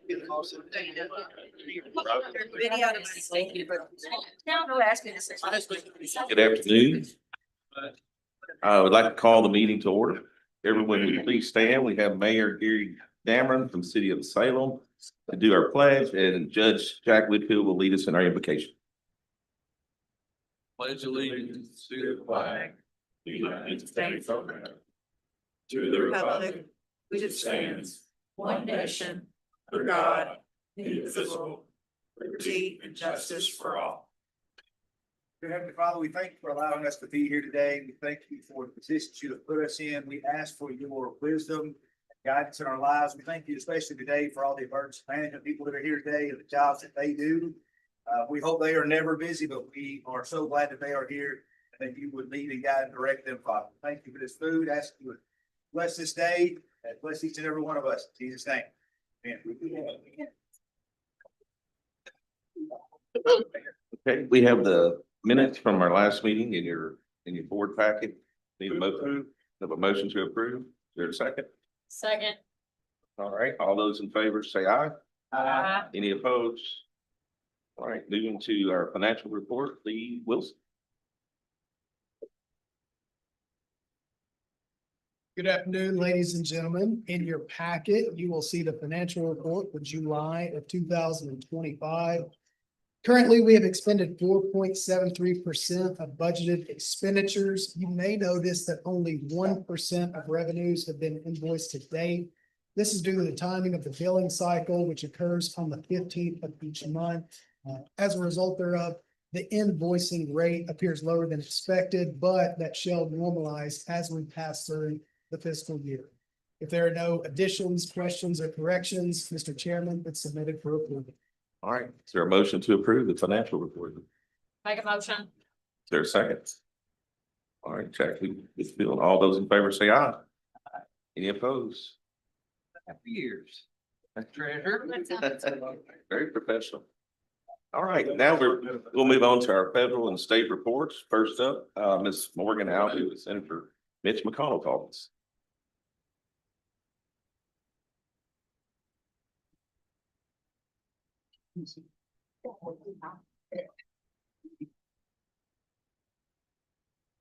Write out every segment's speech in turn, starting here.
Good afternoon. I would like to call the meeting to order. Everyone, would you please stand? We have Mayor Gary Dameron from the city of Salem to do our pledge, and Judge Jack Whitfield will lead us in our invocation. Pledge allegiance to the flag of the United States of America, to the republic which stands one nation under God, indivisible, liberty and justice for all. Dear Heavenly Father, we thank you for allowing us to be here today. We thank you for the positions you have put us in. We ask for your wisdom and guidance in our lives. We thank you especially today for all the emergency management people that are here today and the jobs that they do. We hope they are never busy, but we are so glad that they are here and that you would lead and guide and direct them, Father. Thank you for this food. Ask you to bless this day and bless each and every one of us. In Jesus' name. Amen. Okay, we have the minutes from our last meeting in your board packet. Need a motion to approve. Is there a second? Second. All right, all those in favor say aye. Aye. Any opposed? All right, moving to our financial report, Lee Wilson. Good afternoon, ladies and gentlemen. In your packet, you will see the financial report for July of 2025. Currently, we have expended 4.73% of budgeted expenditures. You may notice that only 1% of revenues have been invoiced to date. This is due to the timing of the billing cycle, which occurs on the 15th of each month. As a result thereof, the invoicing rate appears lower than expected, but that shall normalize as we pass through the fiscal year. If there are no additions, questions, or corrections, Mr. Chairman, it's submitted for approval. All right, is there a motion to approve the financial report? Make a motion. Is there a second? All right, Jack, it's feeling, all those in favor say aye. Any opposed? Happy years. Treasurer. Very professional. All right, now we'll move on to our federal and state reports. First up, Ms. Morgan Alvey with Senator Mitch McConnell's office.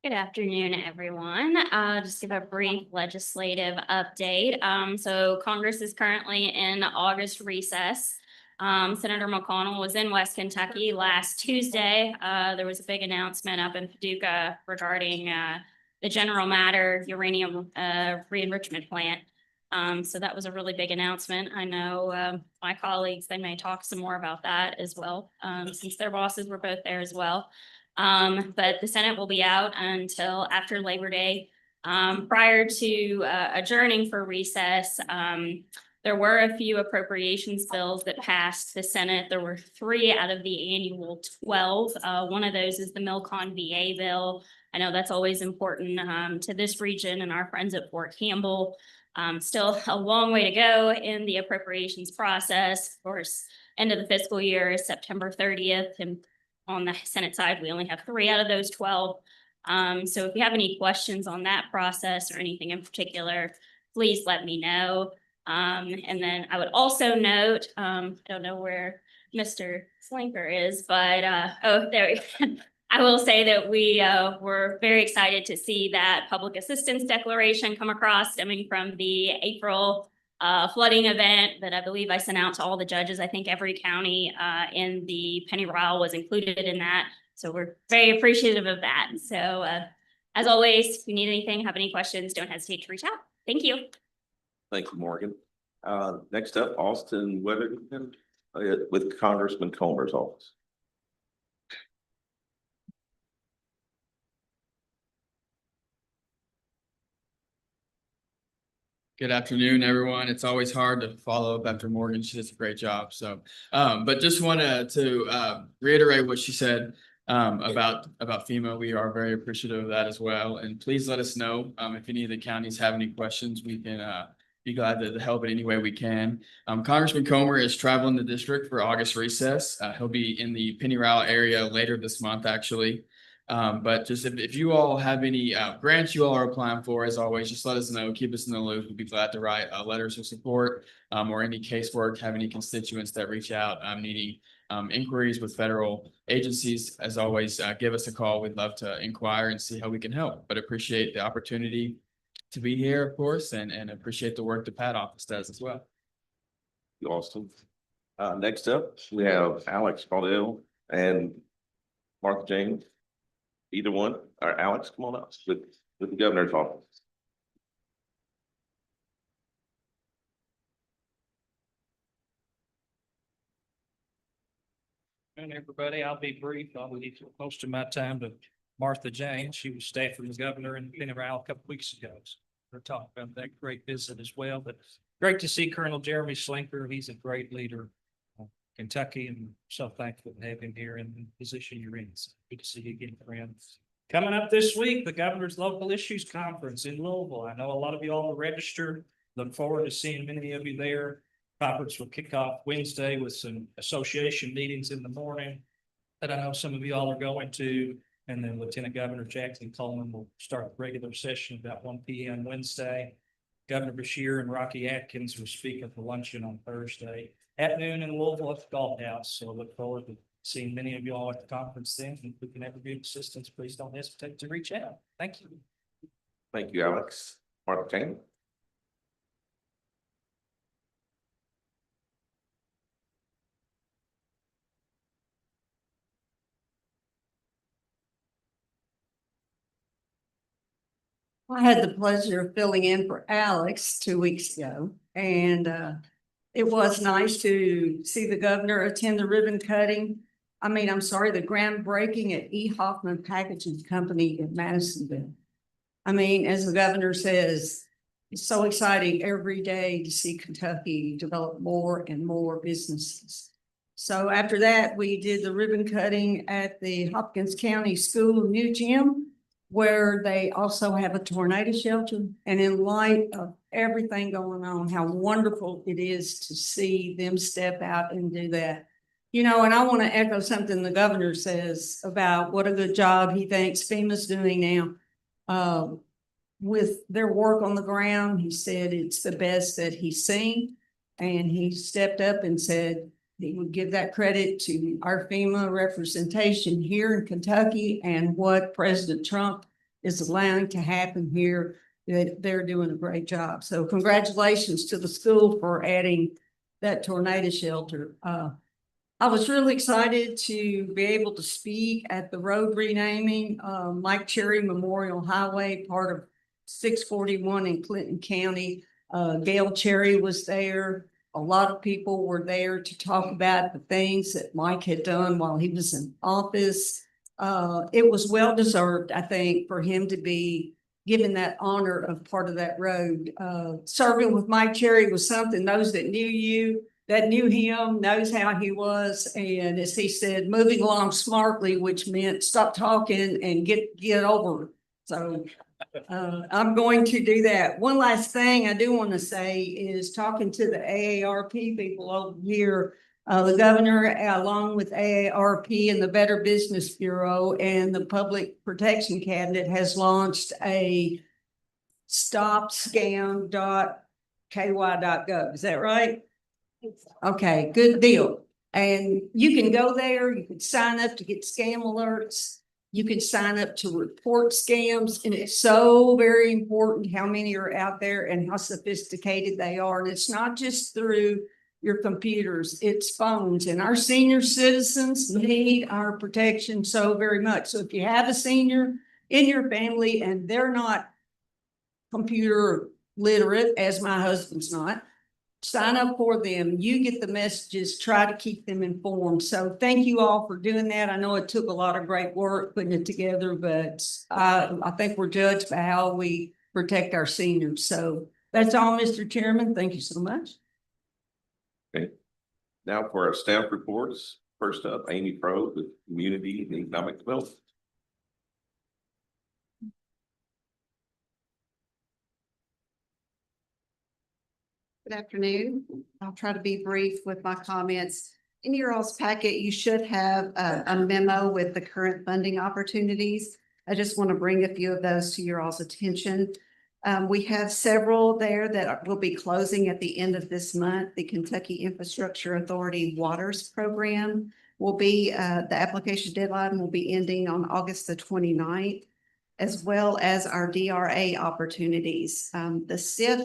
Good afternoon, everyone. Just give a brief legislative update. So Congress is currently in August recess. Senator McConnell was in West Kentucky last Tuesday. There was a big announcement up in Paducah regarding the General Matter uranium re-enrichment plant. So that was a really big announcement. I know my colleagues, they may talk some more about that as well, since their bosses were both there as well. But the Senate will be out until after Labor Day. Prior to adjourning for recess, there were a few appropriations bills that passed the Senate. There were 3 out of the annual 12. One of those is the Milcon VA bill. I know that's always important to this region and our friends at Fort Campbell. Still a long way to go in the appropriations process. Of course, end of the fiscal year is September 30th. And on the Senate side, we only have 3 out of those 12. So if you have any questions on that process or anything in particular, please let me know. And then I would also note, I don't know where Mr. Slinker is, but oh, there we go. I will say that we were very excited to see that public assistance declaration come across stemming from the April flooding event that I believe I sent out to all the judges. I think every county in the Penny Ryle was included in that. So we're very appreciative of that. So as always, if you need anything, have any questions, don't hesitate to reach out. Thank you. Thank you, Morgan. Next up, Austin Weatherton with Congressman Comer's office. Good afternoon, everyone. It's always hard to follow up after Morgan. She does a great job. So, but just wanted to reiterate what she said about FEMA. We are very appreciative of that as well. And please let us know if any of the counties have any questions. We can be glad to help in any way we can. Congressman Comer is traveling the district for August recess. He'll be in the Penny Ryle area later this month, actually. But just if you all have any grants you all are applying for, as always, just let us know, keep us in the loop. We'd be glad to write letters of support or any casework, have any constituents that reach out needing inquiries with federal agencies. As always, give us a call. We'd love to inquire and see how we can help, but appreciate the opportunity to be here, of course, and appreciate the work the PeADD office does as well. Austin. Next up, we have Alex Caldwell and Martha James. Either one, or Alex, come on up with the governor's office. And everybody, I'll be brief. I'll leave most of my time to Martha James. She was staff from the governor in Pennyroyal a couple weeks ago. So we're talking about that great visit as well, but great to see Colonel Jeremy Slinker. He's a great leader, Kentucky, and so thankful to have him here in the position you're in. So good to see you again, friends. Coming up this week, the Governor's Local Issues Conference in Louisville. I know a lot of you all are registered. Look forward to seeing many of you there. Conference will kick off Wednesday with some association meetings in the morning that I know some of you all are going to. And then Lieutenant Governor Jackson Coleman will start the regular session about 1 p.m. Wednesday. Governor Beshear and Rocky Atkins will speak at the luncheon on Thursday at noon in Louisville at the Golf House. So I look forward to seeing many of you all at the conference then. If we can ever be of assistance, please don't hesitate to reach out. Thank you. Thank you, Alex. Martha James. I had the pleasure of filling in for Alex 2 weeks ago, and it was nice to see the governor attend the ribbon cutting. I mean, I'm sorry, the groundbreaking at E. Hoffman Packaging Company in Madisonville. I mean, as the governor says, it's so exciting every day to see Kentucky develop more and more businesses. So after that, we did the ribbon cutting at the Hopkins County School new gym, where they also have a tornado shelter. And in light of everything going on, how wonderful it is to see them step out and do that. You know, and I want to echo something the governor says about what a good job he thinks FEMA's doing now. With their work on the ground, he said it's the best that he's seen. And he stepped up and said he would give that credit to our FEMA representation here in Kentucky and what President Trump is allowing to happen here, that they're doing a great job. So congratulations to the school for adding that tornado shelter. I was really excited to be able to speak at the road renaming, Mike Cherry Memorial Highway, part of 641 in Clinton County. Gail Cherry was there. A lot of people were there to talk about the things that Mike had done while he was in office. It was well deserved, I think, for him to be given that honor of part of that road. Serving with Mike Cherry was something those that knew him, knows how he was. And as he said, moving along smartly, which meant stop talking and get over it. So I'm going to do that. One last thing I do want to say is talking to the AARP people over here, the governor, along with AARP and the Better Business Bureau and the Public Protection Cabinet, has launched a stopscam.ky.gov. Is that right? Okay, good deal. And you can go there, you can sign up to get scam alerts. You can sign up to report scams, and it's so very important how many are out there and how sophisticated they are. And it's not just through your computers, it's phones. And our senior citizens need our protection so very much. So if you have a senior in your family and they're not computer literate, as my husband's not, sign up for them. You get the messages, try to keep them informed. So thank you all for doing that. I know it took a lot of great work putting it together, but I think we're judged by how we protect our seniors. So that's all, Mr. Chairman. Thank you so much. Okay. Now for our staff reports. First up, Amy Pro with Community and Economic Development. Good afternoon. I'll try to be brief with my comments. In your all's packet, you should have a memo with the current funding opportunities. I just want to bring a few of those to your all's attention. We have several there that will be closing at the end of this month. The Kentucky Infrastructure Authority Waters Program will be, the application deadline will be ending on August the 29th, as well as our DRA opportunities. The SIF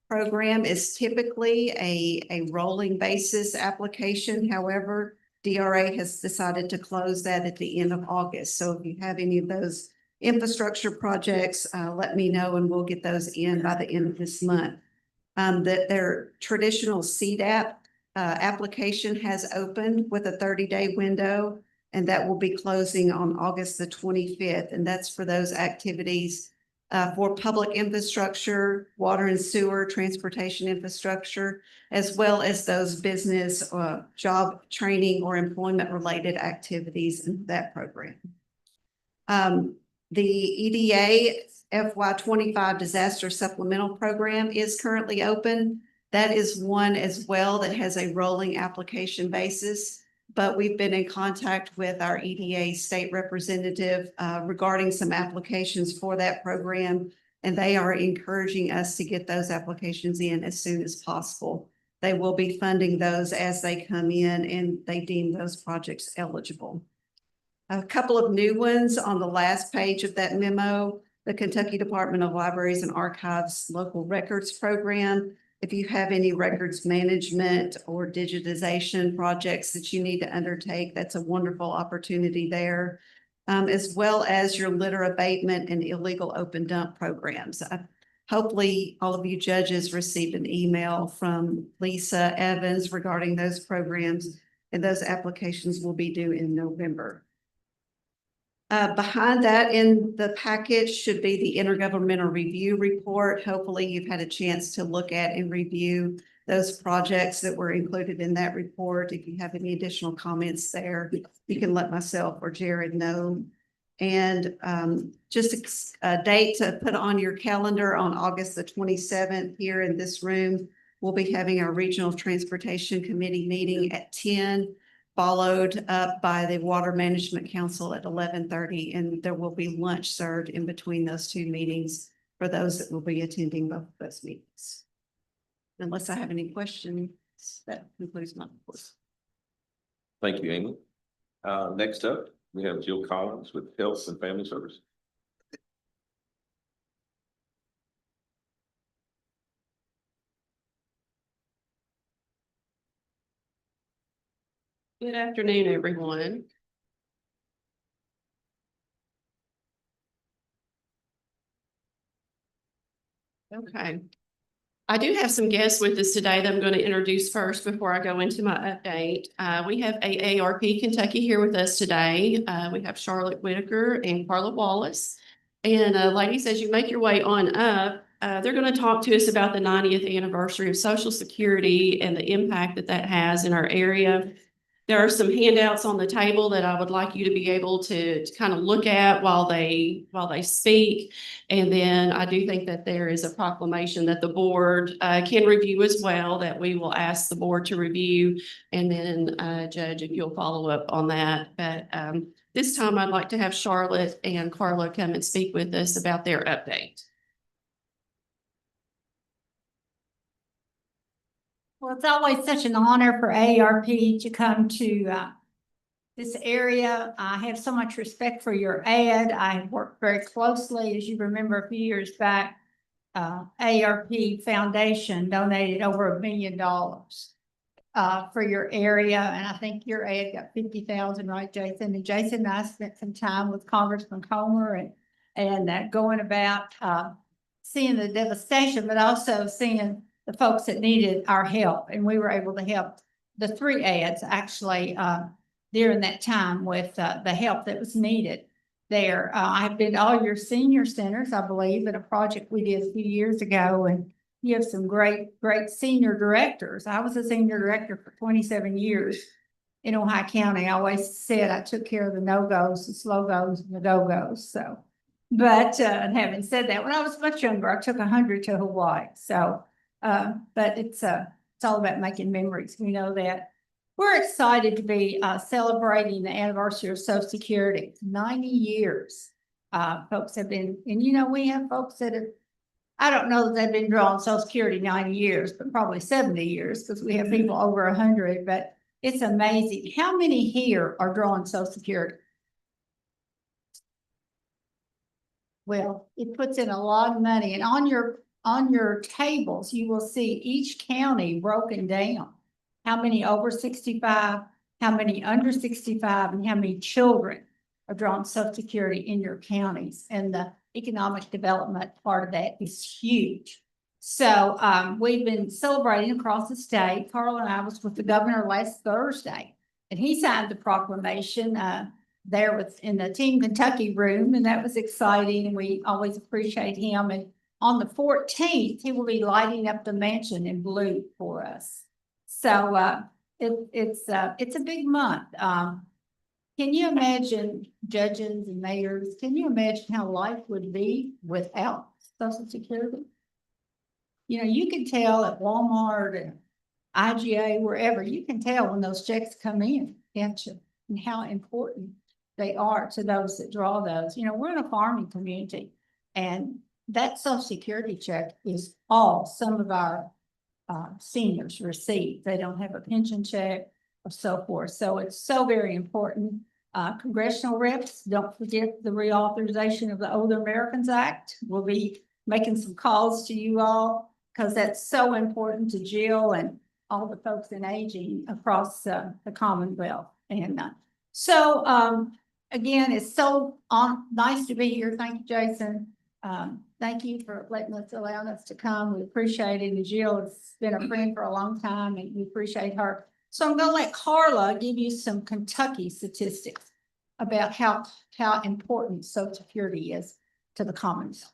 program is typically a rolling basis application. However, DRA has decided to close that at the end of August. So if you have any of those infrastructure projects, let me know and we'll get those in by the end of this month. That their traditional CDAP application has opened with a 30-day window, and that will be closing on August the 25th. And that's for those activities for public infrastructure, water and sewer, transportation infrastructure, as well as those business, job training or employment related activities in that program. The EDA FY25 Disaster Supplemental Program is currently open. That is one as well that has a rolling application basis, but we've been in contact with our EDA state representative regarding some applications for that program, and they are encouraging us to get those applications in as soon as possible. They will be funding those as they come in and they deem those projects eligible. A couple of new ones on the last page of that memo, the Kentucky Department of Libraries and Archives Local Records Program. If you have any records management or digitization projects that you need to undertake, that's a wonderful opportunity there, as well as your litter abatement and illegal open dump programs. Hopefully, all of you judges received an email from Lisa Evans regarding those programs, and those applications will be due in November. Behind that in the package should be the intergovernmental review report. Hopefully you've had a chance to look at and review those projects that were included in that report. If you have any additional comments there, you can let myself or Jared know. And just a date to put on your calendar on August the 27th here in this room. We'll be having our Regional Transportation Committee meeting at 10. Followed up by the Water Management Council at 11:30, and there will be lunch served in between those two meetings for those that will be attending both of those meetings. Unless I have any questions, that concludes my report. Thank you, Amy. Next up, we have Jill Collins with Health and Family Services. Good afternoon, everyone. Okay. I do have some guests with us today that I'm going to introduce first before I go into my update. We have AARP Kentucky here with us today. We have Charlotte Whitaker and Carla Wallace. And ladies, as you make your way on up, they're going to talk to us about the 90th anniversary of Social Security and the impact that that has in our area. There are some handouts on the table that I would like you to be able to kind of look at while they speak. And then I do think that there is a proclamation that the board can review as well, that we will ask the board to review. And then Judge, if you'll follow up on that. But this time I'd like to have Charlotte and Carla come and speak with us about their update. Well, it's always such an honor for AARP to come to this area. I have so much respect for your ad. I worked very closely, as you remember, a few years back. AARP Foundation donated over $1 million for your area, and I think your ad got 50,000, right, Jason? And Jason and I spent some time with Congressman Comer and going about seeing the devastation, but also seeing the folks that needed our help. And we were able to help the 3 ads actually during that time with the help that was needed there. I've been to all your senior centers, I believe, in a project we did a few years ago. And you have some great senior directors. I was a senior director for 27 years in Ohio County. I always said I took care of the no-goes, the slow-goes, and the go-goes. So, but having said that, when I was much younger, I took 100 to Hawaii. So, but it's all about making memories. We know that. we're excited to be celebrating the anniversary of Social Security, 90 years. Folks have been, and you know, we have folks that have, I don't know that they've been drawing Social Security 90 years, but probably 70 years, because we have people over 100, but it's amazing. How many here are drawing Social Security? Well, it puts in a lot of money, and on your tables, you will see each county broken down. How many over 65, how many under 65, and how many children are drawing Social Security in your counties. And the economic development part of that is huge. So we've been celebrating across the state. Carl and I was with the governor last Thursday, and he signed the proclamation there in the Team Kentucky room, and that was exciting. And we always appreciate him. And on the 14th, he will be lighting up the mansion in blue for us. So it's a big month. Can you imagine judges and mayors? Can you imagine how life would be without Social Security? You know, you can tell at Walmart and IGA, wherever, you can tell when those checks come in, can't you? And how important they are to those that draw those. You know, we're in a farming community, and that Social Security check is all some of our seniors receive. They don't have a pension check or so forth. So it's so very important. Congressional reps, don't forget the reauthorization of the Older Americans Act. We'll be making some calls to you all because that's so important to Jill and all the folks in aging across the Commonwealth. And again, it's so nice to be here. Thank you, Jason. Thank you for allowing us to come. We appreciate it. And Jill has been a friend for a long time, and we appreciate her. So I'm going to let Carla give you some Kentucky statistics about how important Social Security is to the Commonwealth.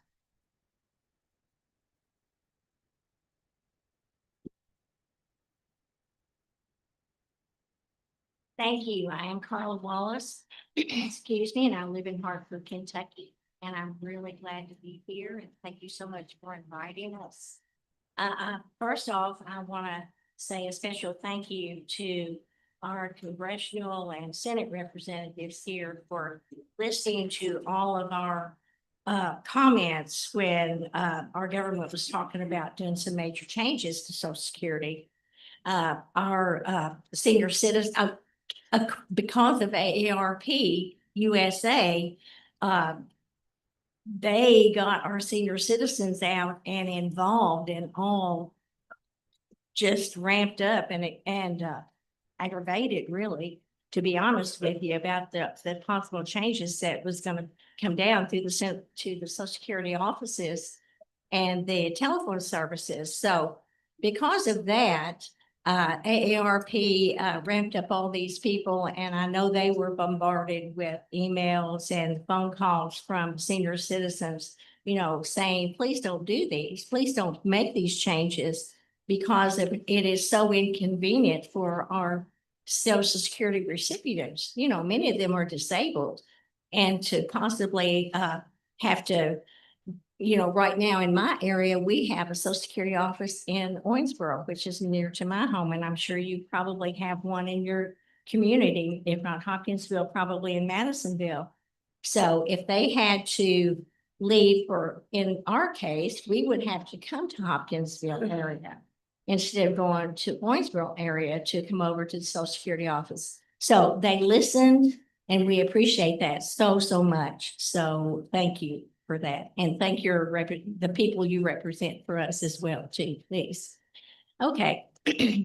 Thank you. I am Carla Wallace, excuse me, and I live in Hartford, Kentucky. And I'm really glad to be here, and thank you so much for inviting us. First off, I want to say a special thank you to our congressional and Senate representatives here for listening to all of our comments when our government was talking about doing some major changes to Social Security. Our senior citizens, because of AARP USA, they got our senior citizens out and involved and all just ramped up and aggravated, really, to be honest with you, about the possible changes that was going to come down through to the Social Security offices and the telephone services. So because of that, AARP ramped up all these people, and I know they were bombarded with emails and phone calls from senior citizens, you know, saying, please don't do these, please don't make these changes because it is so inconvenient for our Social Security recipients. You know, many of them are disabled, and to possibly have to, you know, right now in my area, we have a Social Security office in Owensboro, which is near to my home. And I'm sure you probably have one in your community, if not Hopkinsville, probably in Madisonville. So if they had to leave in our case, we would have to come to Hopkinsville area instead of going to Owensboro area to come over to the Social Security office. So they listened, and we appreciate that so much. So thank you for that. And thank the people you represent for us as well, too, please. Okay,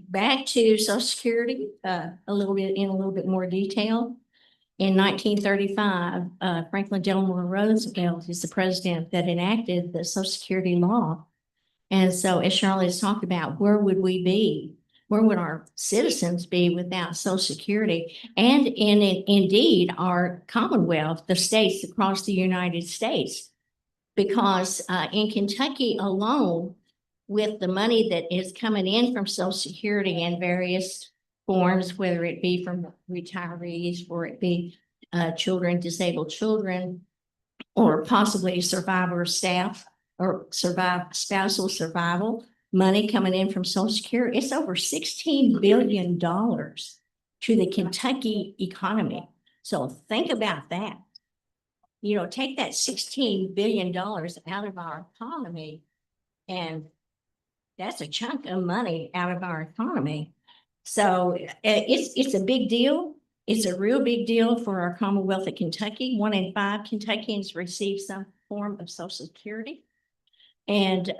back to Social Security, in a little bit more detail. In 1935, Franklin Delano Roosevelt is the president that enacted the Social Security law. And so, as Charlotte has talked about, where would we be? Where would our citizens be without Social Security? And indeed, our Commonwealth, the states across the United States, because in Kentucky alone, with the money that is coming in from Social Security in various forms, whether it be from retirees or it be children, disabled children, or possibly survivor staff or spousal survival money coming in from Social Security, it's over $16 billion to the Kentucky economy. So think about that. You know, take that $16 billion out of our economy, and that's a chunk of money out of our economy. So it's a big deal. It's a real big deal for our Commonwealth of Kentucky. 1 in 5 Kentuckians receive some form of Social Security. And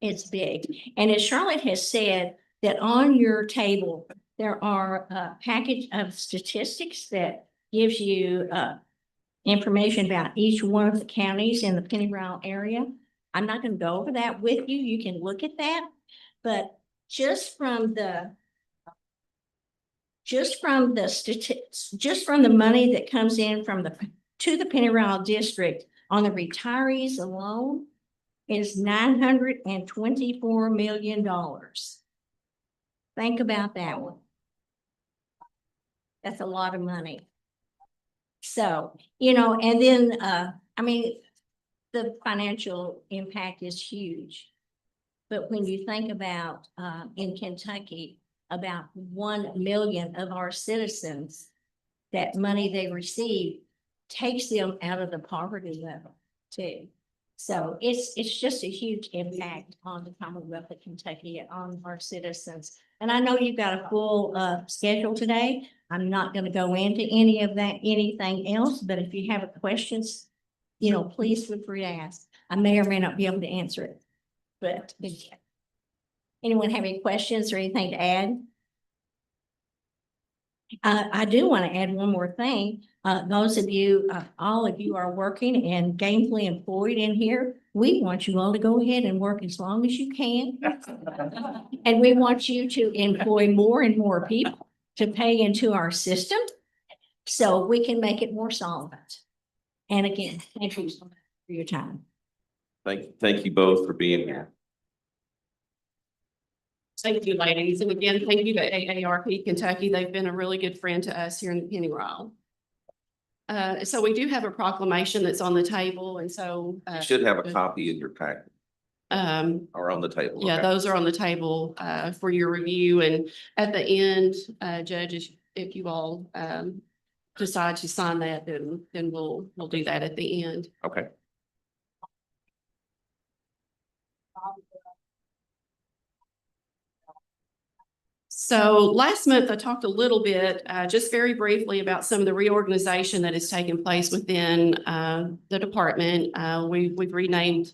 it's big. And as Charlotte has said, that on your table, there are a package of statistics that gives you information about each one of the counties in the Pennyroyal area. I'm not going to go over that with you. You can look at that. But just from the money that comes in to the Pennyroyal district on the retirees alone is $924 million. Think about that one. That's a lot of money. So, you know, and then, I mean, the financial impact is huge. But when you think about, in Kentucky, about 1 million of our citizens, that money they receive takes them out of the poverty level too. So it's just a huge impact on the Commonwealth of Kentucky and on our citizens. And I know you've got a full schedule today. I'm not going to go into any of that, anything else, but if you have questions, you know, please feel free to ask. I may or may not be able to answer it, but anyone have any questions or anything to add? I do want to add one more thing. Those of you, all of you are working and gainfully employed in here. We want you all to go ahead and work as long as you can. And we want you to employ more and more people to pay into our system so we can make it more solvent. And again, thank you so much for your time. Thank you both for being here. Thank you, ladies. And again, thank you to AARP Kentucky. They've been a really good friend to us here in Pennyroyal. So we do have a proclamation that's on the table, and so. You should have a copy in your packet. Or on the table. Yeah, Okay. those are on the table for your review. And at the end, judges, if you all decide to sign that, then we'll do that at the end. Okay. So last month, I talked a little bit, just very briefly about some of the reorganization that has taken place within the department. We've renamed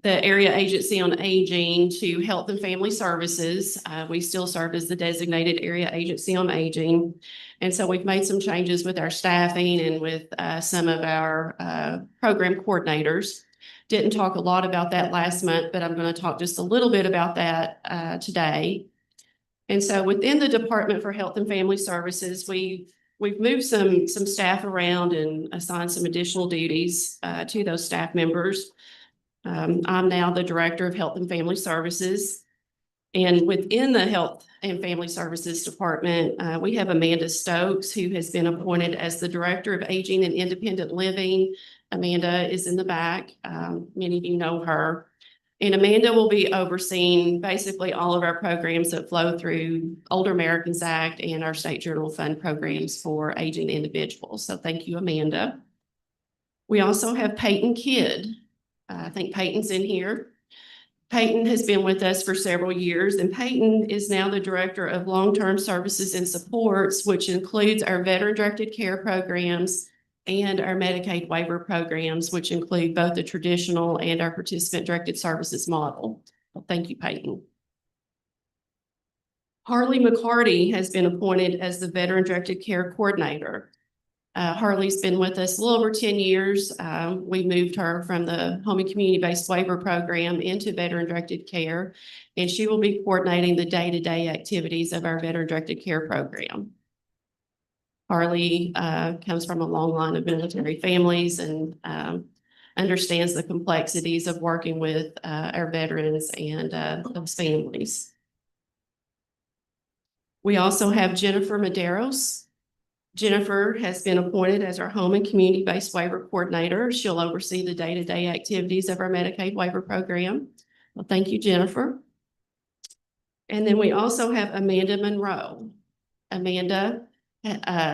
the Area Agency on Aging to Health and Family Services. We still serve as the designated Area Agency on Aging. And so we've made some changes with our staffing and with some of our program coordinators. Didn't talk a lot about that last month, but I'm going to talk just a little bit about that today. And so within the Department for Health and Family Services, we've moved some staff around and assigned some additional duties to those staff members. I'm now the Director of Health and Family Services. And within the Health and Family Services Department, we have Amanda Stokes, who has been appointed as the Director of Aging and Independent Living. Amanda is in the back. Many of you know her. And Amanda will be overseeing basically all of our programs that flow through Older Americans Act and our State General Fund programs for aging individuals. So thank you, Amanda. We also have Peyton Kidd. I think Peyton's in here. Peyton has been with us for several years, and Peyton is now the Director of Long-Term Services and Supports, which includes our veteran-directed care programs and our Medicaid waiver programs, which include both the traditional and our participant-directed services model. Well, thank you, Peyton. Harley McCarty has been appointed as the Veteran-Directed Care Coordinator. Harley's been with us a little over 10 years. We moved her from the Home and Community-Based Waiver Program into Veteran-Directed Care, and she will be coordinating the day-to-day activities of our Veteran-Directed Care Program. Harley comes from a long line of military families and understands the complexities of working with our veterans and those families. We also have Jennifer Medeiros. Jennifer has been appointed as our Home and Community-Based Waiver Coordinator. She'll oversee the day-to-day activities of our Medicaid waiver program. Well, thank you, Jennifer. And then we also have Amanda Monroe. Amanda.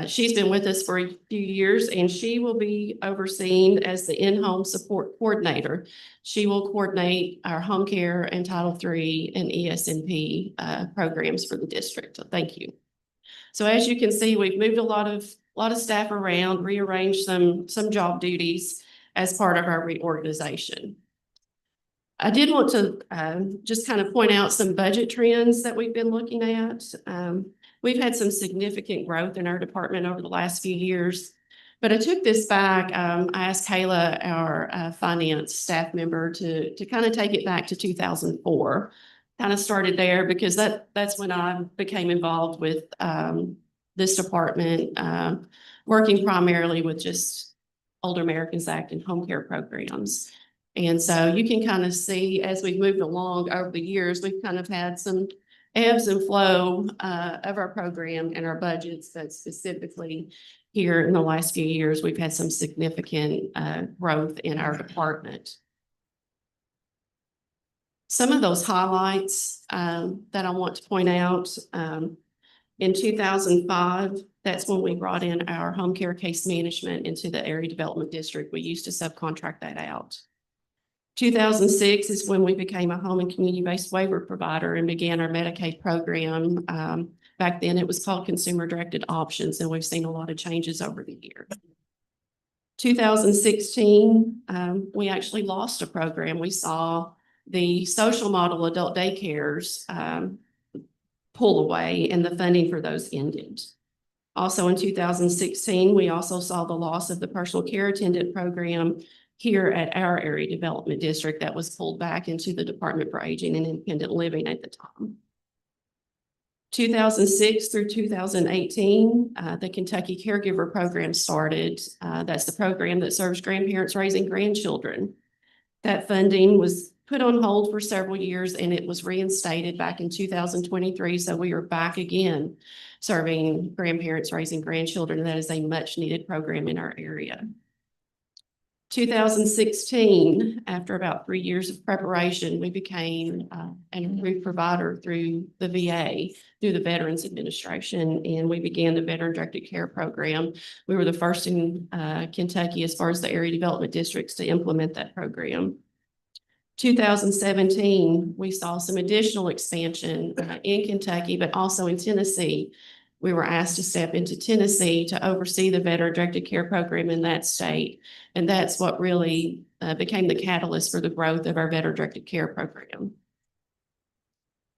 She's been with us for a few years and she will be overseen as the in-home support coordinator. She will coordinate our home care and Title III and ESNP programs for the district. So thank you. So as you can see, we've moved a lot of staff around, rearranged some job duties as part of our reorganization. I did want to just kind of point out some budget trends that we've been looking at. We've had some significant growth in our department over the last few years, but I took this back. I asked Kayla, our finance staff member, to kind of take it back to 2004. Kind of started there because that's when I became involved with this department, working primarily with just Older Americans Act and home care programs. And so you can kind of see as we've moved along over the years, we've kind of had some ebbs and flow of our program and our budgets, but specifically here in the last few years, we've had some significant growth in our department. Some of those highlights that I want to point out, in 2005, that's when we brought in our home care case management into the area development district. We used to subcontract that out. 2006 is when we became a home and community-based waiver provider and began our Medicaid program. Back then it was called Consumer Directed Options, and we've seen a lot of changes over the year. 2016, we actually lost a program. We saw the social model adult daycares pull away and the funding for those ended. Also in 2016, we also saw the loss of the personal care attendant program here at our area development district that was pulled back into the Department for Aging and Independent Living at the time. 2006 through 2018, the Kentucky Caregiver Program started. That's the program that serves grandparents raising grandchildren. That funding was put on hold for several years and it was reinstated back in 2023. So we are back again serving grandparents raising grandchildren. That is a much needed program in our area. 2016, after about 3 years of preparation, we became an approved provider through the VA, through the Veterans Administration, and we began the Veteran Directed Care Program. We were the first in Kentucky as far as the area development districts to implement that program. 2017, we saw some additional expansion in Kentucky, but also in Tennessee. We were asked to step into Tennessee to oversee the Veteran Directed Care Program in that state. And that's what really became the catalyst for the growth of our Veteran Directed Care Program.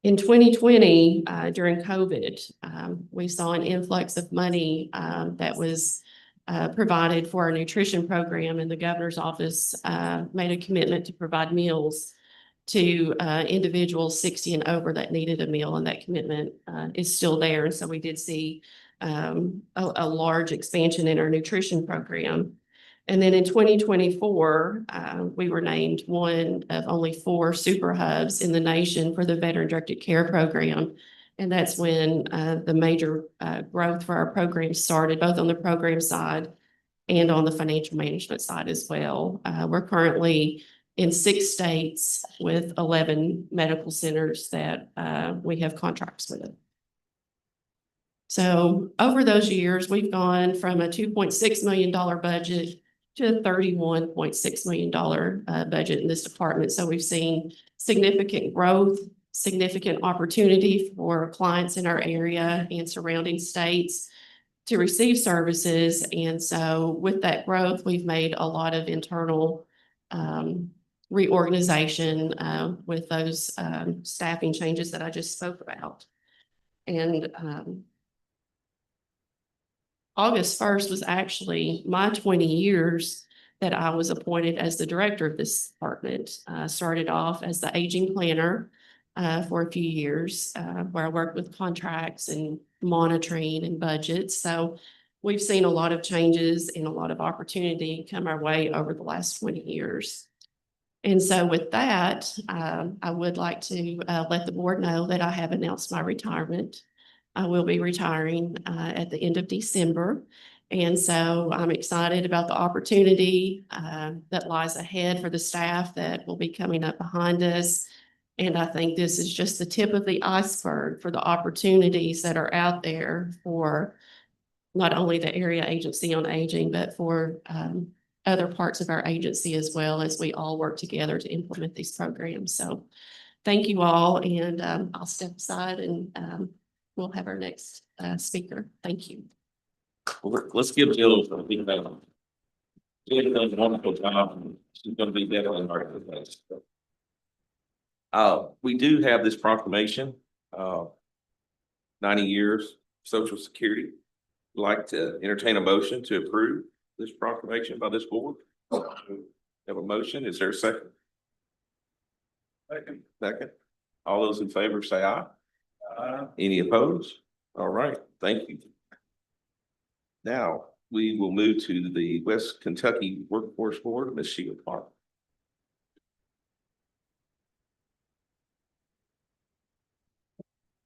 In 2020, during COVID, we saw an influx of money that was provided for our nutrition program, and the governor's office made a commitment to provide meals to individuals 60 and over that needed a meal, and that commitment is still there. And so we did see a large expansion in our nutrition program. And then in 2024, we were named one of only 4 super hubs in the nation for the Veteran Directed Care Program. And that's when the major growth for our program started, both on the program side and on the financial management side as well. We're currently in 6 states with 11 medical centers that we have contracts with. So over those years, we've gone from a $2.6 million budget to a $31.6 million budget in this department. So we've seen significant growth, significant opportunity for clients in our area and surrounding states to receive services. And so with that growth, we've made a lot of internal reorganization with those staffing changes that I just spoke about. And August 1st was actually my 20 years that I was appointed as the director of this department. Started off as the aging planner for a few years, where I worked with contracts and monitoring and budgets. So we've seen a lot of changes and a lot of opportunity come our way over the last 20 years. And so with that, I would like to let the board know that I have announced my retirement. I will be retiring at the end of December. And so I'm excited about the opportunity that lies ahead for the staff that will be coming up behind us. And I think this is just the tip of the iceberg for the opportunities that are out there for not only the Area Agency on Aging, but for other parts of our agency as well, as we all work together to implement these programs. So thank you all, and I'll step aside and we'll have our next speaker. Thank you. Let's give Jill a big round. Jill does a wonderful job. She's gonna be definitely hard to replace. We do have this proclamation, 90 years Social Security. I'd like to entertain a motion to approve this proclamation by this board. Have a motion. Is there a second? Second. All those in favor say aye. Any opposed? All right, thank you. Now, we will move to the West Kentucky Workforce Board, Ms. Sheila Clark.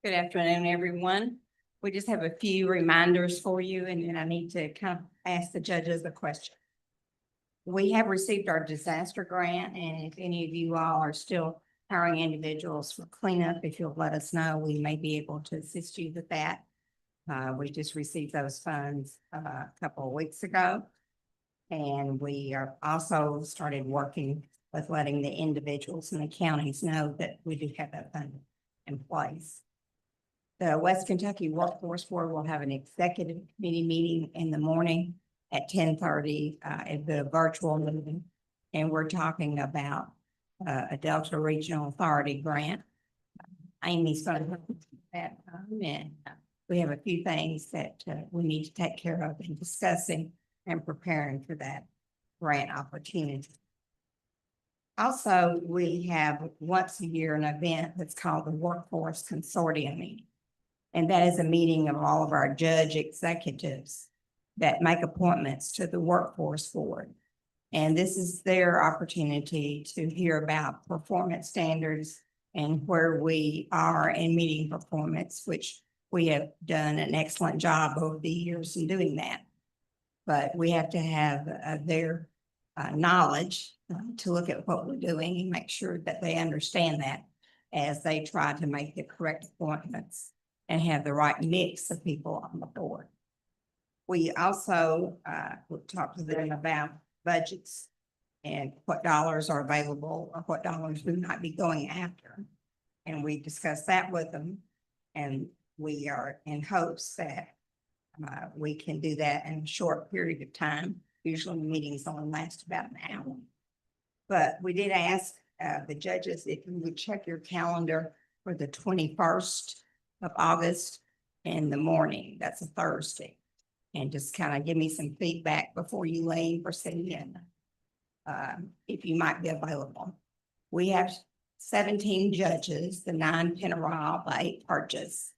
Good afternoon, everyone. We just have a few reminders for you, and then I need to kind of ask the judges a question. We have received our disaster grant, and if any of you all are still hiring individuals for cleanup, if you'll let us know, we may be able to assist you with that. We just received those funds a couple of weeks ago. And we are also started working with letting the individuals in the counties know that we do have that fund in place. The West Kentucky Workforce Board will have an executive committee meeting in the morning at 10:30 at the virtual meeting. And we're talking about a Delta Regional Authority grant. Amy's going to help with that. And we have a few things that we need to take care of in discussing and preparing for that grant opportunity. Also, we have once a year an event that's called the Workforce Consortium meeting. And that is a meeting of all of our judge executives that make appointments to the Workforce Board. And this is their opportunity to hear about performance standards and where we are in meeting performance, which we have done an excellent job over the years in doing that. But we have to have their knowledge to look at what we're doing and make sure that they understand that as they try to make the correct appointments and have the right mix of people on the board. We also talk to them about budgets and what dollars are available or what dollars we might be going after. And we discuss that with them. And we are in hopes that we can do that in a short period of time. Usually the meetings only last about an hour. But we did ask the judges if you would check your calendar for the 21st of August in the morning. That's a Thursday. And just kind of give me some feedback before you leave for sitting in, if you might be available. We have 17 judges, the 9 Penarol, the 8 Purchase.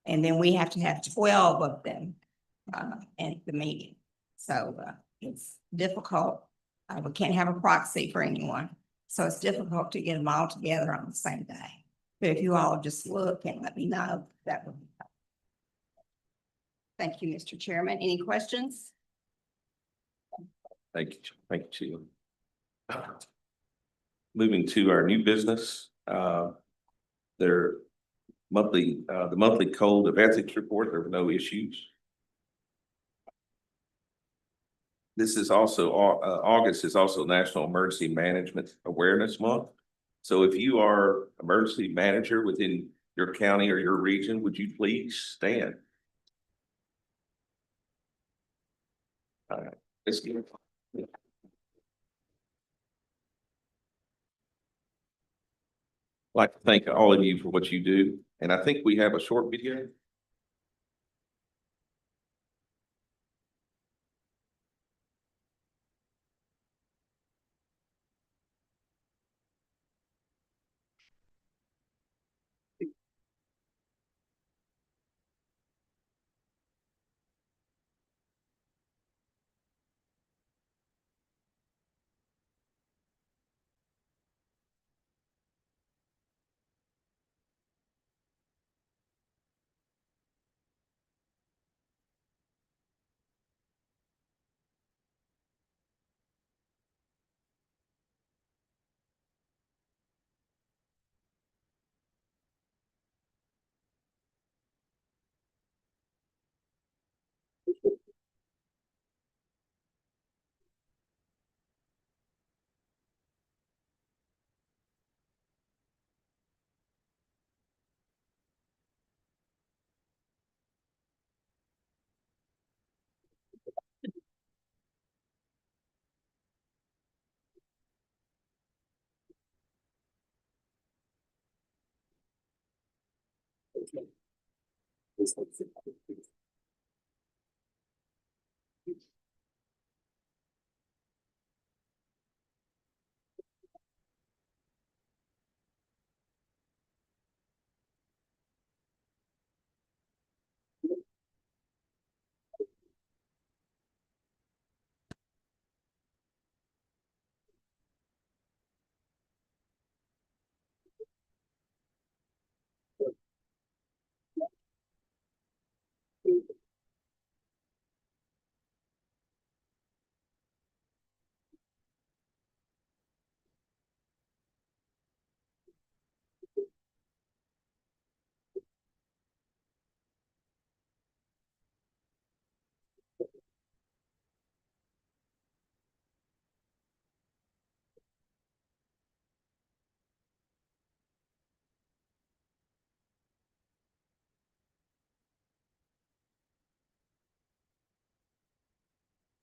And then we have to have 12 of them at the meeting. So it's difficult. We can't have a proxy for anyone. So it's difficult to get them all together on the same day. But if you all just look and let me know, that would be helpful. Thank you, Mr. Chairman. Any questions? Thank you, Sheila. Moving to our new business, their monthly, the monthly code of ethics report, there were no issues. This is also, August is also National Emergency Management Awareness Month. So if you are emergency manager within your county or your region, would you please stand? All right, let's get it. I'd like to thank all of you for what you do. And I think we have a short video.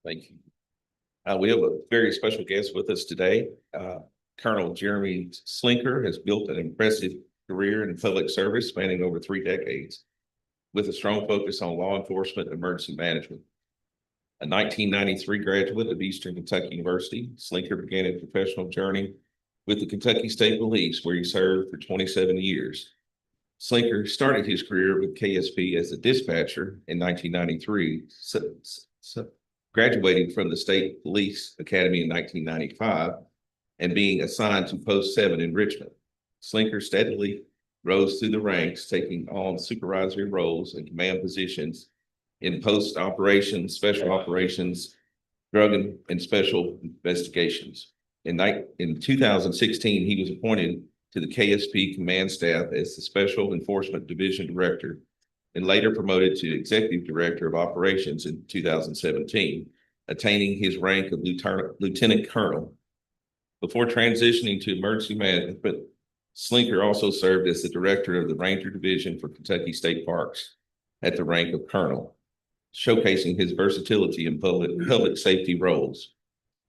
Thank you. We have a very special guest with us today. Colonel Jeremy Slinker has built an impressive career in public service spanning over 3 decades, with a strong focus on law enforcement and emergency management. A 1993 graduate of Eastern Kentucky University, Slinker began a professional journey with the Kentucky State Police, where he served for 27 years. Slinker started his career with KSP as a dispatcher in 1993, graduating from the State Police Academy in 1995 and being assigned to Post 7 in Richmond. Slinker steadily rose through the ranks, taking on supervisory roles and command positions in post operations, special operations, drug and special investigations. In 2016, he was appointed to the KSP command staff as the Special Enforcement Division Director, and later promoted to Executive Director of Operations in 2017, attaining his rank of Lieutenant Colonel. Before transitioning to emergency management, Slinker also served as the Director of the Ranger Division for Kentucky State Parks at the rank of Colonel, showcasing his versatility in public safety roles.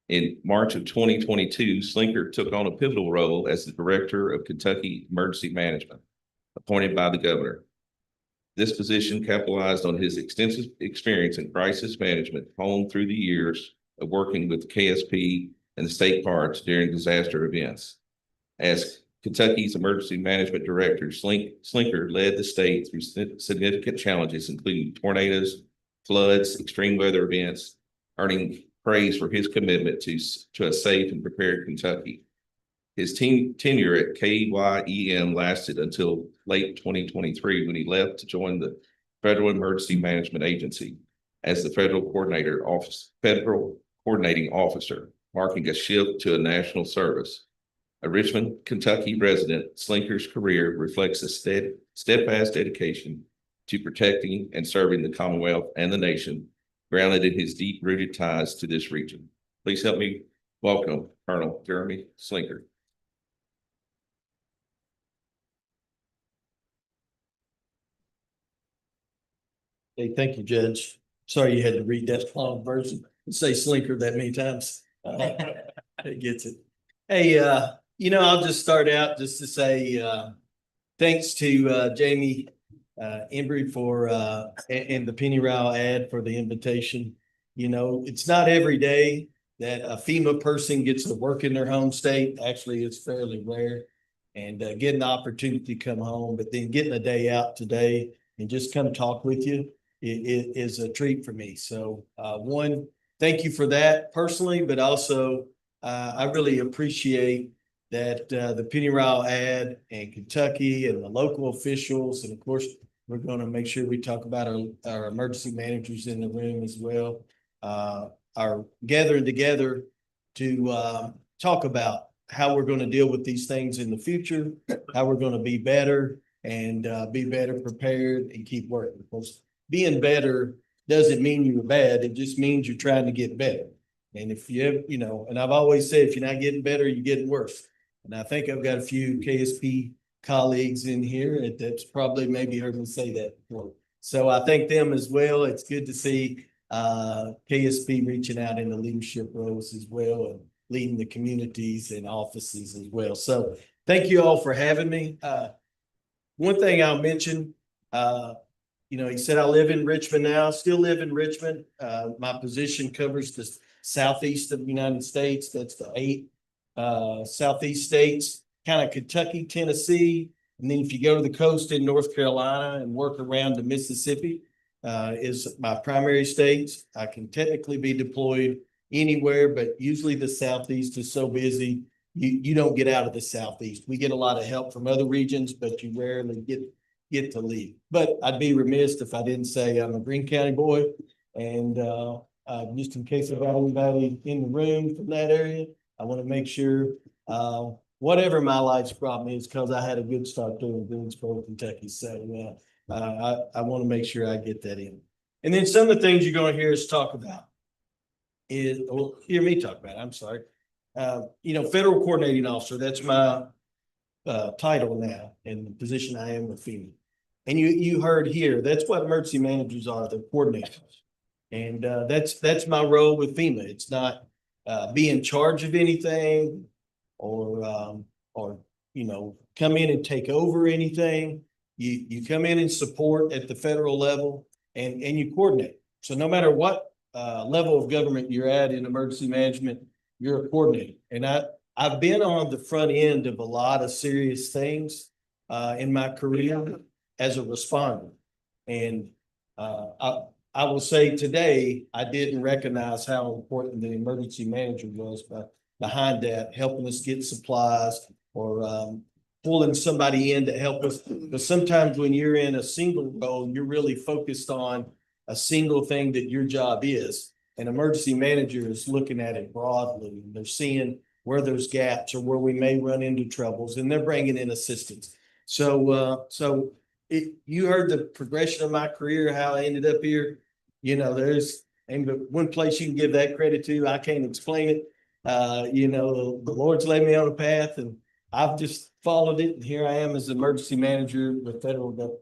In March of 2022, Slinker took on a pivotal role as the Director of Kentucky Emergency Management, appointed by the governor. This position capitalized on his extensive experience in crisis management honed through the years of working with KSP and the state parks during disaster events. As Kentucky's Emergency Management Director, Slinker led the state through significant challenges, including tornadoes, floods, extreme weather events, earning praise for his commitment to a safe and prepared Kentucky. His tenure at KYEM lasted until late 2023, when he left to join the Federal Emergency Management Agency as the federal coordinating officer, marking a shift to a national service. A Richmond, Kentucky resident, Slinker's career reflects a steadfast dedication to protecting and serving the Commonwealth and the nation, grounded in his deep-rooted ties to this region. Please help me welcome Colonel Jeremy Slinker. Hey, thank you, Judge. Sorry you had to read that long version and say Slinker that many times. It gets it. Hey, I'll just start out just to say thanks to Jamie Embry for and the Penny Rao ad for the invitation. It's not every day that a FEMA person gets to work in their home state. Actually, it's fairly rare. And getting the opportunity to come home, but then getting a day out today and just come talk with you is a treat for me. So one, thank you for that personally, but also I really appreciate that the Penny Rao ad and Kentucky and the local officials, and of course, we're going to make sure we talk about our emergency managers in the room as well, are gathering together to talk about how we're going to deal with these things in the future, how we're going to be better and be better prepared and keep working. Because being better doesn't mean you're bad. It just means you're trying to get better. And if you, and I've always said, if you're not getting better, you're getting worse. And I think I've got a few KSP colleagues in here that's probably maybe heard me say that before. So I thank them as well. It's good to see KSP reaching out in the leadership roles as well and leading the communities and offices as well. So thank you all for having me. One thing I'll mention, You know, he said, I live in Richmond now, still live in Richmond. My position covers the southeast of the United States. That's the 8 southeast states, kind of Kentucky, Tennessee. And then if you go to the coast in North Carolina and work around to Mississippi, is my primary states. I can technically be deployed anywhere, but usually the southeast is so busy, you don't get out of the southeast. We get a lot of help from other regions, but you rarely get to leave. But I'd be remiss if I didn't say I'm a Greene County boy. And just in case I've got anybody in the room from that area, I want to make sure whatever my life's problem is, because I had a good start doing Greensboro, Kentucky. So I want to make sure I get that in. And then some of the things you're going to hear us talk about hear me talk about, I'm sorry. You know, federal coordinating officer, that's my title now and the position I am with FEMA. And you heard here, that's what emergency managers are, they're coordinators. And that's my role with FEMA. It's not be in charge of anything or you know, come in and take over anything. You come in and support at the federal level and you coordinate. So no matter what level of government you're at in emergency management, you're a coordinator. And I've been on the front end of a lot of serious things in my career as a responder. And I will say today, I didn't recognize how important the emergency manager was behind that, helping us get supplies or pulling somebody in to help us. But sometimes when you're in a single role, you're really focused on a single thing that your job is. An emergency manager is looking at it broadly. And they're seeing where there's gaps or where we may run into troubles, and they're bringing in assistance. So, you heard the progression of my career, how I ended up here. You know, there's one place you can give that credit to. I can't explain it. You know, the Lord's laid me on a path, and I've just followed it. And here I am as emergency manager with federal government.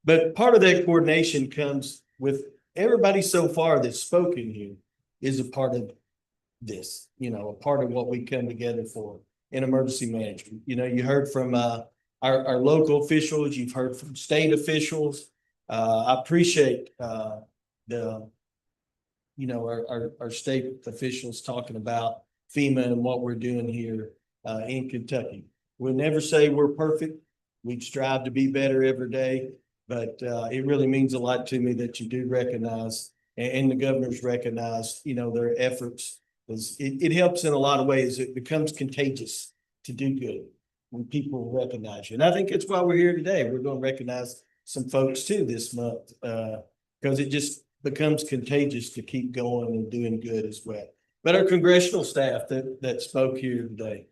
But part of that coordination comes with everybody so far that's spoken here is a part of this, you know, a part of what we come together for in emergency management. You know, you heard from our local officials, you've heard from state officials. I appreciate you know, our state officials talking about FEMA and what we're doing here in Kentucky. We'll never say we're perfect. We strive to be better every day, but it really means a lot to me that you do recognize and the governors recognize, you know, their efforts. It helps in a lot of ways. It becomes contagious to do good when people recognize you. And I think it's why we're here today. We're going to recognize some folks too this month because it just becomes contagious to keep going and doing good as well. But our congressional staff that spoke here today,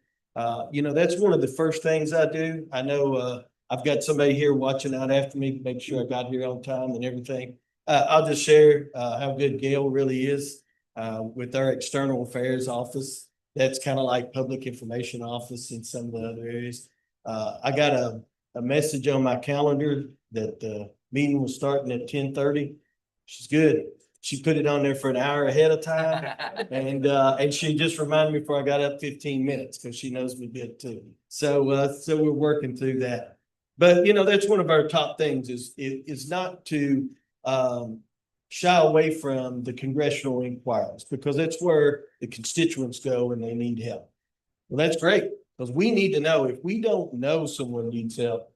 you know, that's one of the first things I do. I know I've got somebody here watching out after me to make sure I got here on time and everything. I'll just share how good Gail really is with our external affairs office. That's kind of like public information office in some of the other areas. I got a message on my calendar that the meeting was starting at 10:30. She's good. She put it on there for an hour ahead of time. And she just reminded me before I got up 15 minutes because she knows me good too. So we're working through that. But, you know, that's one of our top things is not to shy away from the congressional inquiries because that's where the constituents go and they need help. Well, that's great because we need to know if we don't know someone needs help,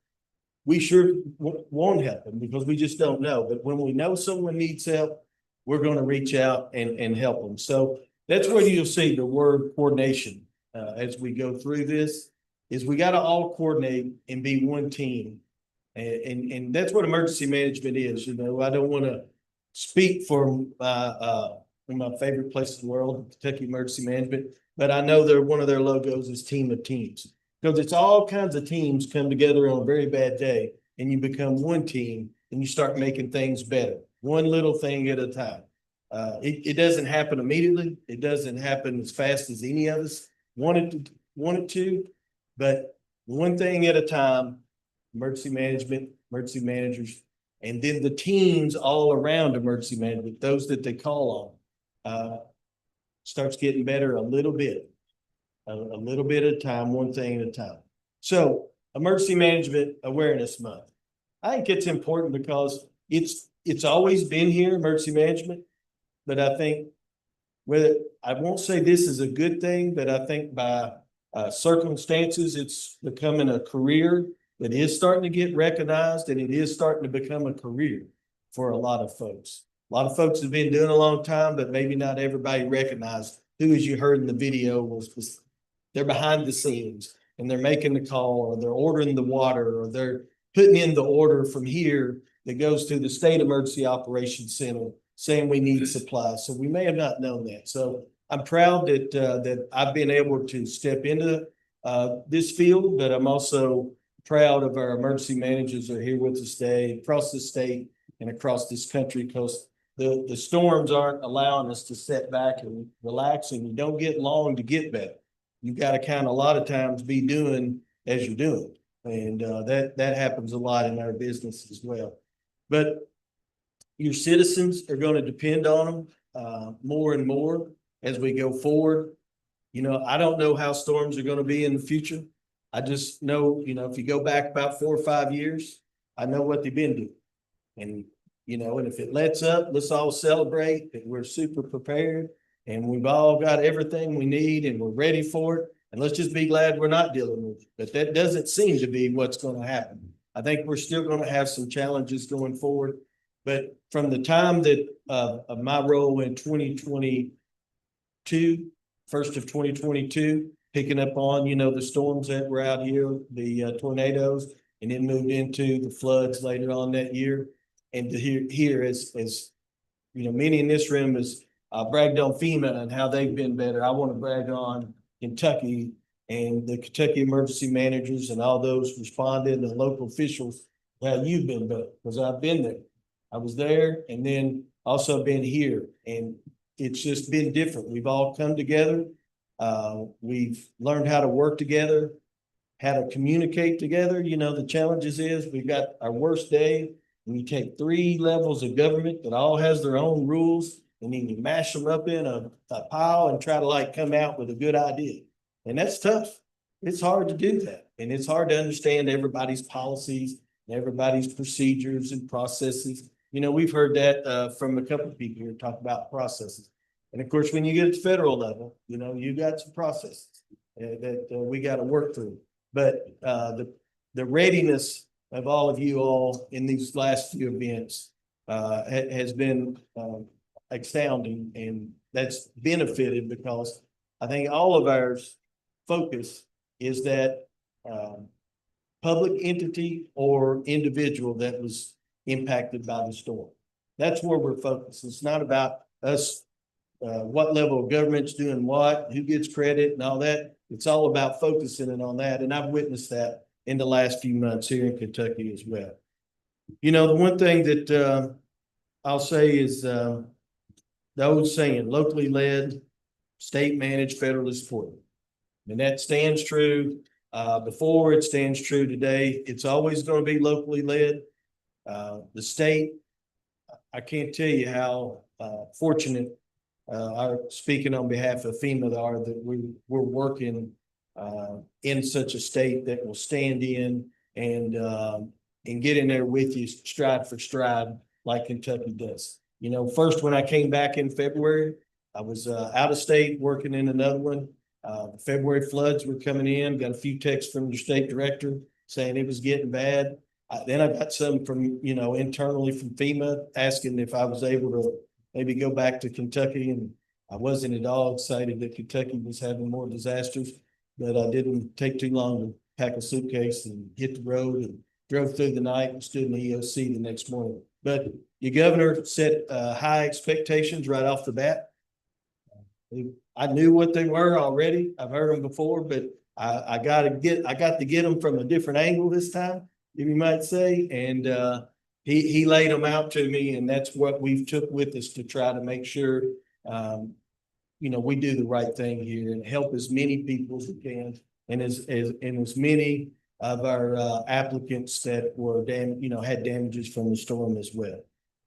we sure won't help them because we just don't know. But when we know someone needs help, we're going to reach out and help them. So that's where you'll see the word coordination as we go through this is we got to all coordinate and be one team. And that's what emergency management is. You know, I don't want to speak for my favorite place in the world, Kentucky Emergency Management, but I know one of their logos is team of teams because it's all kinds of teams come together on a very bad day and you become one team and you start making things better, one little thing at a time. It doesn't happen immediately. It doesn't happen as fast as any of us wanted to, but one thing at a time, emergency management, emergency managers, and then the teams all around emergency management, those that they call on, starts getting better a little bit at a time, one thing at a time. So Emergency Management Awareness Month. I think it's important because it's always been here, emergency management. But I think whether, I won't say this is a good thing, but I think by circumstances, it's becoming a career that is starting to get recognized, and it is starting to become a career for a lot of folks. A lot of folks have been doing it a long time, but maybe not everybody recognized who, as you heard in the video, was they're behind the scenes and they're making the call, or they're ordering the water, or they're putting in the order from here that goes to the state emergency operations center saying we need supplies. So we may have not known that. So I'm proud that I've been able to step into this field, but I'm also proud of our emergency managers that are here with us today across the state and across this country, because the storms aren't allowing us to sit back and relax, and you don't get long to get better. You got to kind of a lot of times be doing as you're doing. And that happens a lot in our business as well. But your citizens are going to depend on them more and more as we go forward. You know, I don't know how storms are going to be in the future. I just know, you know, if you go back about 4 or 5 years, I know what they've been doing. And, you know, and if it lets up, let's all celebrate that we're super prepared and we've all got everything we need and we're ready for it. And let's just be glad we're not dealing with it. But that doesn't seem to be what's going to happen. I think we're still going to have some challenges going forward. But from the time that of my role in 2022, first of 2022, picking up on, you know, the storms that were out here, the tornadoes, and then moved into the floods later on that year. And to hear as you know, many in this room is bragged on FEMA and how they've been better. I want to brag on Kentucky and the Kentucky emergency managers and all those responding, and local officials, how you've been better, because I've been there. I was there, and then also been here, and it's just been different. We've all come together. We've learned how to work together, how to communicate together. You know, the challenges is we've got our worst day, and you take 3 levels of government that all has their own rules, and then you mash them up in a pile and try to like come out with a good idea. And that's tough. It's hard to do that. And it's hard to understand everybody's policies, and everybody's procedures and processes. You know, we've heard that from a couple of people here talk about processes. And of course, when you get to federal level, you know, you got some processes that we got to work through. But the readiness of all of you all in these last few events has been astounding, and that's benefited because I think all of ours focus is that public entity or individual that was impacted by the storm. That's where we're focused. It's not about us, what level of government's doing what, who gets credit and all that. It's all about focusing in on that. And I've witnessed that in the last few months here in Kentucky as well. You know, the one thing that I'll say is the old saying, locally led, state managed, federally supported. And that stands true before, it stands true today. It's always going to be locally led. The state, I can't tell you how fortunate speaking on behalf of FEMA are that we're working in such a state that will stand in and get in there with you stride for stride like Kentucky does. You know, first when I came back in February, I was out of state working in another one. The February floods were coming in, got a few texts from your state director saying it was getting bad. Then I got some from, you know, internally from FEMA asking if I was able to maybe go back to Kentucky. And I wasn't at all excited that Kentucky was having more disasters, but I didn't take too long to pack a suitcase and hit the road and drove through the night and stood in the EOC the next morning. But your governor set high expectations right off the bat. I knew what they were already. I've heard them before, but I got to get them from a different angle this time, you might say. And he laid them out to me, and that's what we've took with us to try to make sure, you know, we do the right thing here and help as many people as we can, and as many of our applicants that were had damages from the storm as well.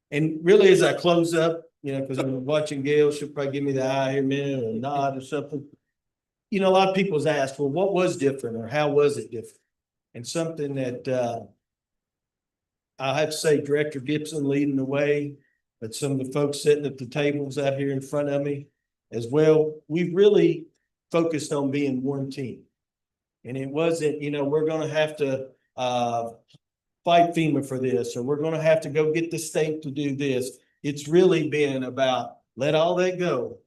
And really, as I close up, you know, because I'm watching Gail, she'll probably give me the eye here, man, or nod or something. You know, a lot of people's asked, well, what was different or how was it different? And something that I have to say Director Gibson leading the way, but some of the folks sitting at the tables out here in front of me as well, we've really focused on being one team. And it wasn't, we're gonna have to fight FEMA for this, or we're gonna have to go get the state to do this. It's really been about let all that go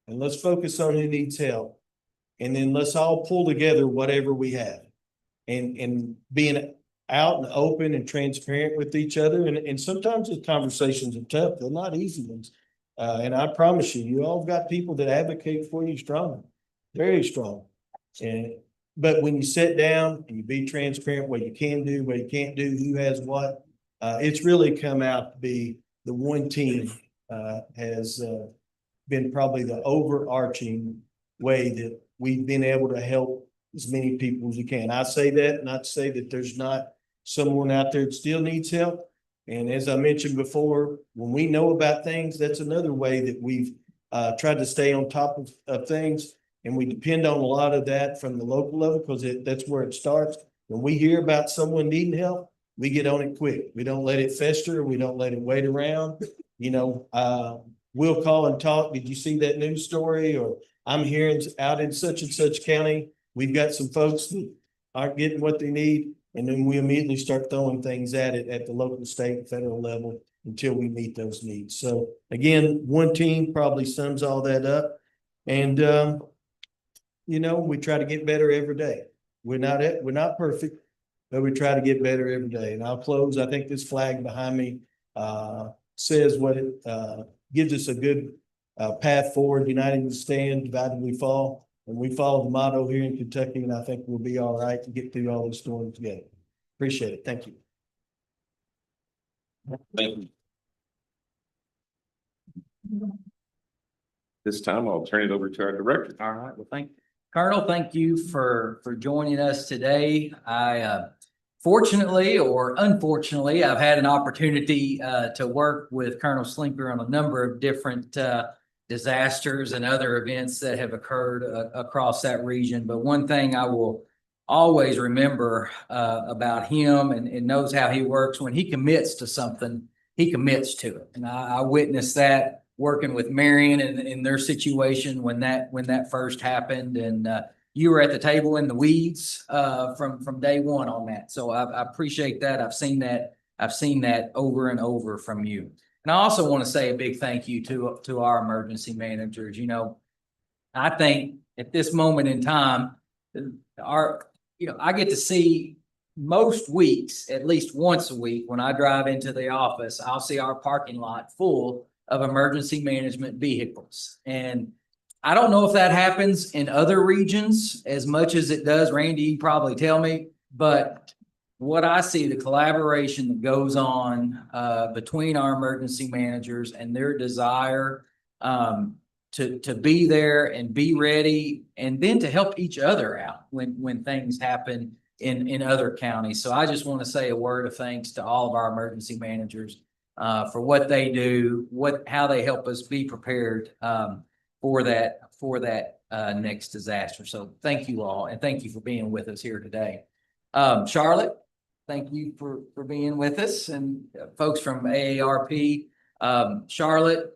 and let's focus on who needs help. And then let's all pull together whatever we have. And being out and open and transparent with each other. And sometimes the conversations are tough. They're not easy ones. And I promise you, you all got people that advocate for you strong, very strong. But when you sit down and you be transparent, what you can do, what you can't do, who has what, it's really come out to be the one team has been probably the overarching way that we've been able to help as many people as we can. I say that not to say that there's not someone out there that still needs help. And as I mentioned before, when we know about things, that's another way that we've tried to stay on top of things. And we depend on a lot of that from the local level because that's where it starts. When we hear about someone needing help, we get on it quick. We don't let it fester. We don't let it wait around. We'll call and talk. Did you see that news story? Or I'm hearing out in such and such county, we've got some folks that aren't getting what they need. And then we immediately start throwing things at it at the local, state, and federal level until we meet those needs. So again, one team probably sums all that up. And, we try to get better every day. We're not perfect, but we try to get better every day. And I'll close. I think this flag behind me says what it gives us a good path forward. United we stand, divided we fall. And we follow the motto here in Kentucky, and I think we'll be all right to get through all this storms together. Appreciate it. Thank you. Thank you. This time I'll turn it over to our director. All right, well, Colonel, thank you for joining us today. I fortunately or unfortunately, I've had an opportunity to work with Colonel Slinker on a number of different disasters and other events that have occurred across that region. But one thing I will always remember about him and knows how he works, when he commits to something, he commits to it. And I witnessed that working with Marion and in their situation when that first happened. And you were at the table in the weeds from day one on that. So I appreciate that. I've seen that over and over from you. And I also want to say a big thank you to our emergency managers. I think at this moment in time, I get to see most weeks, at least once a week, when I drive into the office, I'll see our parking lot full of emergency management vehicles. And I don't know if that happens in other regions as much as it does. Randy, you probably tell me, but what I see, the collaboration that goes on between our emergency managers and their desire to be there and be ready, and then to help each other out when things happen in other counties. So I just want to say a word of thanks to all of our emergency managers for what they do, how they help us be prepared for that next disaster. So thank you all, and thank you for being with us here today. Charlotte, thank you for being with us, and folks from AARP. Charlotte,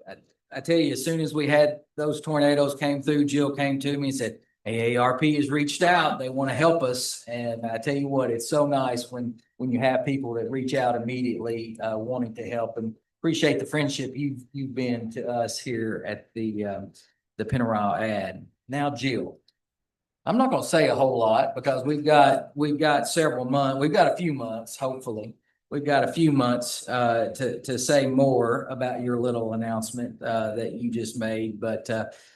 I tell you, as soon as we had those tornadoes came through, Jill came to me and said, AARP has reached out. They want to help us. And I tell you what, it's so nice when you have people that reach out immediately wanting to help, and appreciate the friendship you've been to us here at the PeADD. Now, Jill, I'm not going to say a whole lot because we've got several months. We've got a few months, hopefully. We've got a few months to say more about your little announcement that you just made. But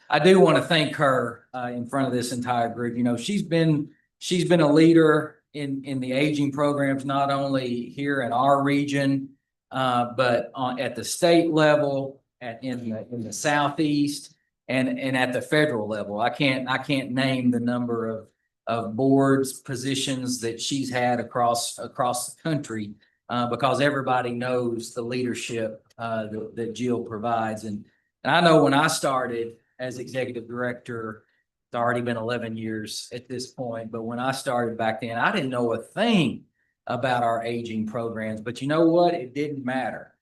I do want to thank her in front of this entire group. She's been a leader in the aging programs, not only here in our region, but at the state level, in the Southeast, and at the federal level. I can't name the number of boards positions that she's had across the country because everybody knows the leadership that Jill provides. And I know when I started as executive director, it's already been 11 years at this point, but when I started back then, I didn't know a thing about our aging programs. But you know what? It didn't matter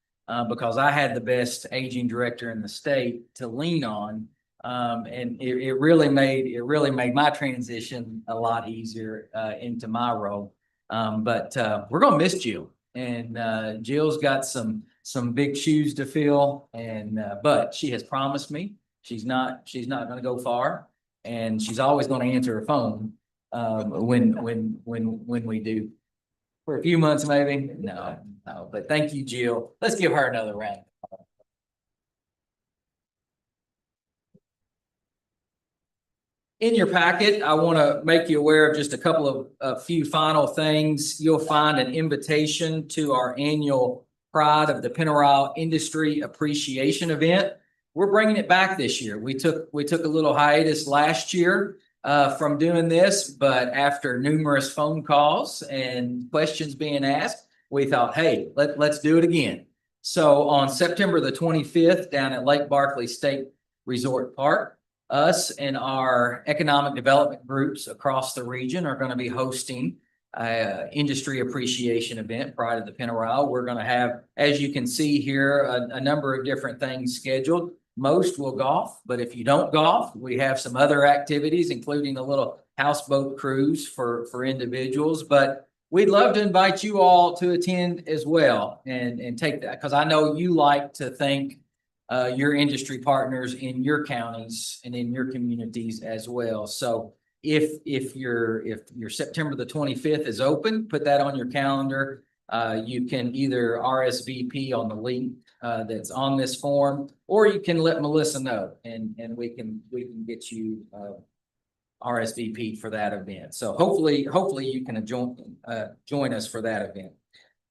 because I had the best aging director in the state to lean on. And it really made my transition a lot easier into my role. But we're gonna miss Jill, and Jill's got some big shoes to fill, and but she has promised me she's not gonna go far, and she's always gonna answer her phone when we do. For a few months, maybe. No, but thank you, Jill. Let's give her another round. In your packet, I want to make you aware of just a few final things. You'll find an invitation to our annual Pride of the Pennyroyal Industry Appreciation event. We're bringing it back this year. We took a little hiatus last year from doing this, but after numerous phone calls and questions being asked, we thought, hey, let's do it again. So on September the 25th down at Lake Barkley State Resort Park, us and our economic development groups across the region are going to be hosting an industry appreciation event, Pride of the Pennyroyal. We're going to have, as you can see here, a number of different things scheduled. Most will golf, but if you don't golf, we have some other activities, including a little houseboat cruise for individuals. But we'd love to invite you all to attend as well and take that, because I know you like to thank your industry partners in your counties and in your communities as well. So if your September the 25th is open, put that on your calendar. You can either RSVP on the link that's on this form, or you can let Melissa know, and we can get you RSVP for that event. So hopefully you can join us for that event.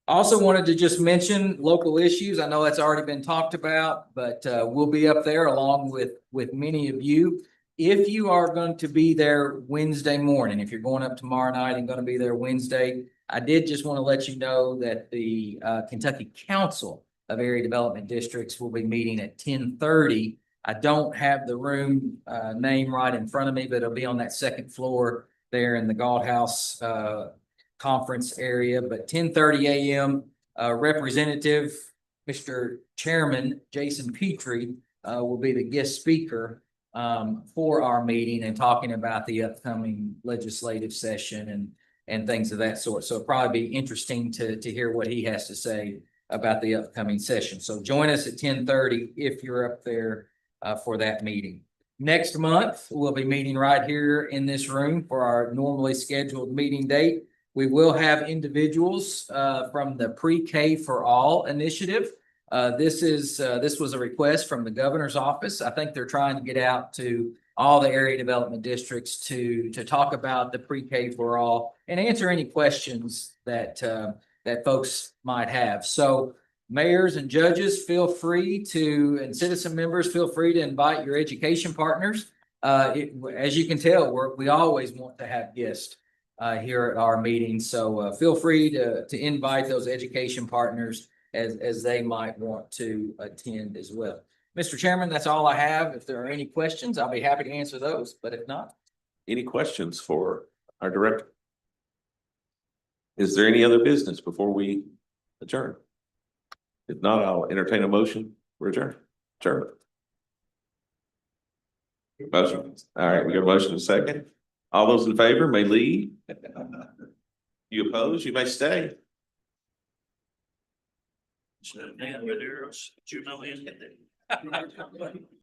Also wanted to just mention local issues. I know that's already been talked about, but we'll be up there along with many of you. If you are going to be there Wednesday morning, if you're going up tomorrow night and going to be there Wednesday, I did just want to let you know that the Kentucky Council of Area Development Districts will be meeting at 10:30. I don't have the room name right in front of me, but it'll be on that second floor there in the Galt House conference area. But 10:30 a.m. Representative Mr. Chairman Jason Petrie will be the guest speaker for our meeting and talking about the upcoming legislative session and things of that sort. So it'll probably be interesting to hear what he has to say about the upcoming session. So join us at 10:30 if you're up there for that meeting. Next month, we'll be meeting right here in this room for our normally scheduled meeting date. We will have individuals from the Pre-K for All initiative. This was a request from the governor's office. I think they're trying to get out to all the area development districts to talk about the Pre-K for All and answer any questions that folks might have. So mayors and judges, feel free to, and citizen members, feel free to invite your education partners. As you can tell, we always want to have guests here at our meetings. So feel free to invite those education partners as they might want to attend as well. Mr. Chairman, that's all I have. If there are any questions, I'll be happy to answer those, but if not. Any questions for our director? Is there any other business before we adjourn? If not, I'll entertain a motion for adjourn. Motion. All right, we got a motion and a second. All those in favor may leave. You oppose, you may stay.